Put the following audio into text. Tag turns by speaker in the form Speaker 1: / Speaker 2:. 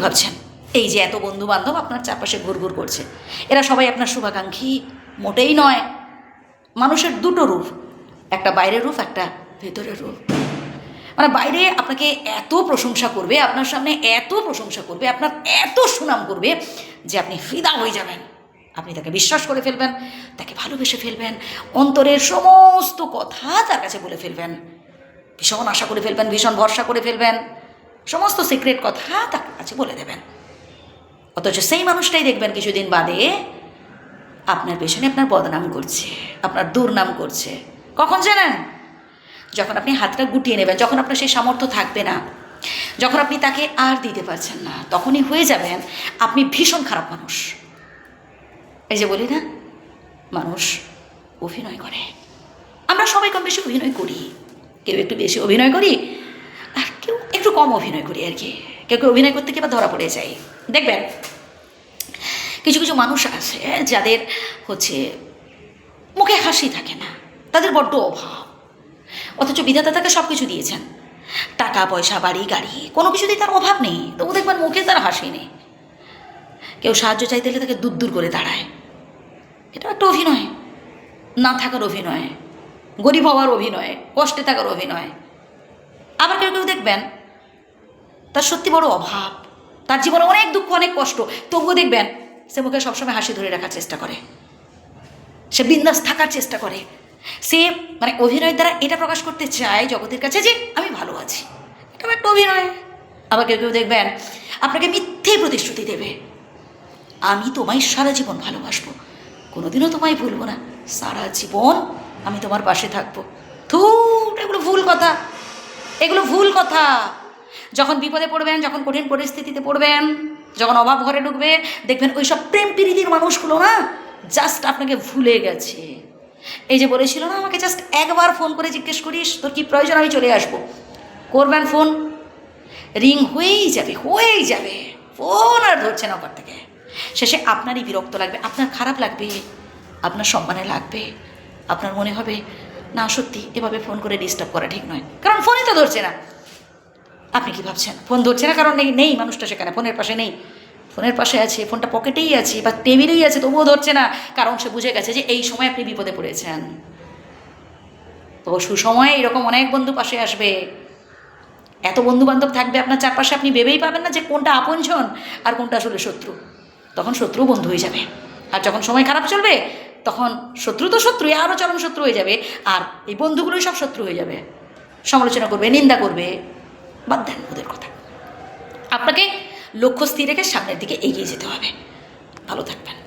Speaker 1: ভাবছেন এই যে এত বন্ধু বান্ধব আপনার চারপাশে ঘুরঘুর করছে, এরা সবাই আপনার শুভাকাঙ্ক্ষী? মোটেই নয়। মানুষের দুটো রূপ, একটা বাইরের রূপ, একটা ভেতরের রূপ। মানে বাইরে আপনাকে এত প্রশংসা করবে, আপনার সামনে এত প্রশংসা করবে, আপনার এত সুনাম করবে যে আপনি ফিদা হয়ে যাবেন। আপনি তাকে বিশ্বাস করে ফেলবেন, তাকে ভালোবেসে ফেলবেন, অন্তরের সমস্ত কথা তার কাছে বলে ফেলবেন, ভীষণ আশা করে ফেলবেন, ভীষণ ভরসা করে ফেলবেন, সমস্ত সিক্রেট কথা তার কাছে বলে দেবেন। অথচ সেই মানুষটাই দেখবেন কিছুদিন বাদে আপনার পেছনে আপনার বদনাম করছে, আপনার দুর্নাম করছে। কখন জানেন? যখন আপনি হাতটা গুটিয়ে নেবেন, যখন আপনার সেই সামর্থ্য থাকবে না, যখন আপনি তাকে আর দিতে পারছেন না, তখনই হয়ে যাবেন আপনি ভীষণ খারাপ মানুষ। এই যে বলি না, মানুষ অভিনয় করে। আমরা সবাই কম বেশি অভিনয় করি, কেউ একটু বেশি অভিনয় করি আর কেউ একটু কম অভিনয় করি আর কি। কেউ কেউ অভিনয় করতে গিয়ে বা ধরা পড়ে যায়। দেখবেন কিছু কিছু মানুষ আছে যাদের মুখে হাসি থাকে না, তাদের বড্ড অভাব, অথচ বিধাতা তাকে সব কিছু দিয়েছেন, টাকা পয়সা বাড়ি গাড়ি, কোনো কিছুতেই তার অভাব নেই, তবু দেখবেন মুখে তার হাসি নেই। কেউ সাহায্য চাইতে হলে তাকে দূর দূর করে দাঁড়ায়। এটা একটা অভিনয়, না থাকার অভিনয়, গরিব হওয়ার অভিনয়, কষ্টে থাকার অভিনয়। আবার কেউ কেউ দেখবেন তার সত্যি বড় অভাব, তার জীবনে অনেক দুঃখ অনেক কষ্ট, তবুও দেখবেন সে মুখে সবসময় হাসি ধরে রাখার চেষ্টা করে, সে বিন্দাস থাকার চেষ্টা করে। সে অভিনয়ের দ্বারা এটা প্রকাশ করতে চায় জগতের কাছে যে আমি ভালো আছি। এটাও একটা অভিনয়। আবার কেউ কেউ দেখবেন আপনাকে মিথ্যে প্রতিশ্রুতি দেবে, আমি তোমায় সারা জীবন ভালোবাসবো, কোনোদিনও তোমায় ভুলবো না, সারা জীবন আমি তোমার পাশে থাকবো। এগুলো ভুল কথা, এগুলো ভুল কথা। যখন বিপদে পড়বেন, যখন কঠিন পরিস্থিতিতে পড়বেন, যখন অভাব ঘরে ঢুকবে, দেখবেন ওই সব প্রেম প্রীতির মানুষগুলো না জাস্ট আপনাকে ভুলে গেছে। এই যে বলেছিল না, আমাকে জাস্ট একবার ফোন করে জিজ্ঞেস করিস তোর কী প্রয়োজন, আমি চলে আসবো। করবেন ফোন, রিং হয়েই যাবে, ফোন আর ধরছে না ওপর থেকে। শেষে আপনারই বিরক্ত লাগবে, আপনার খারাপ লাগবে, আপনার সম্মানে লাগবে, আপনার মনে হবে না সত্যি এভাবে ফোন করে ডিস্টার্ব করা ঠিক নয়, কারণ ফোনই তো ধরছে না। আপনি কি ভাবছেন ফোন ধরছে না কারণ নেই মানুষটা সেখানে, ফোনের পাশে নেই, ফোনের পাশে আছে, ফোনটা পকেটেই আছে বা টেবিলেই আছে, তবুও ধরছে না, কারণ সে বুঝে গেছে যে এই সময় আপনি বিপদে পড়েছেন। তো সুসময়ে এরকম অনেক বন্ধু পাশে আসবে, এত বন্ধু বান্ধব থাকবে আপনার চারপাশে, আপনি ভেবেই পাবেন না যে কোনটা আপনজন আর কোনটা আসলে শত্রু। তখন শত্রু বন্ধু হয়ে যাবে। আর যখন সময় খারাপ চলবে তখন শত্রু তো শত্রুই, আরও চরম শত্রু হয়ে যাবে, আর এই বন্ধুগুলোই সব শত্রু হয়ে যাবে, সমালোচনা করবে, নিন্দা করবে। বাদ দেন ওদের কথা, আপনাকে লক্ষ্য স্থির রেখে সামনের দিকে এগিয়ে যেতে হবে। ভালো থাকবেন।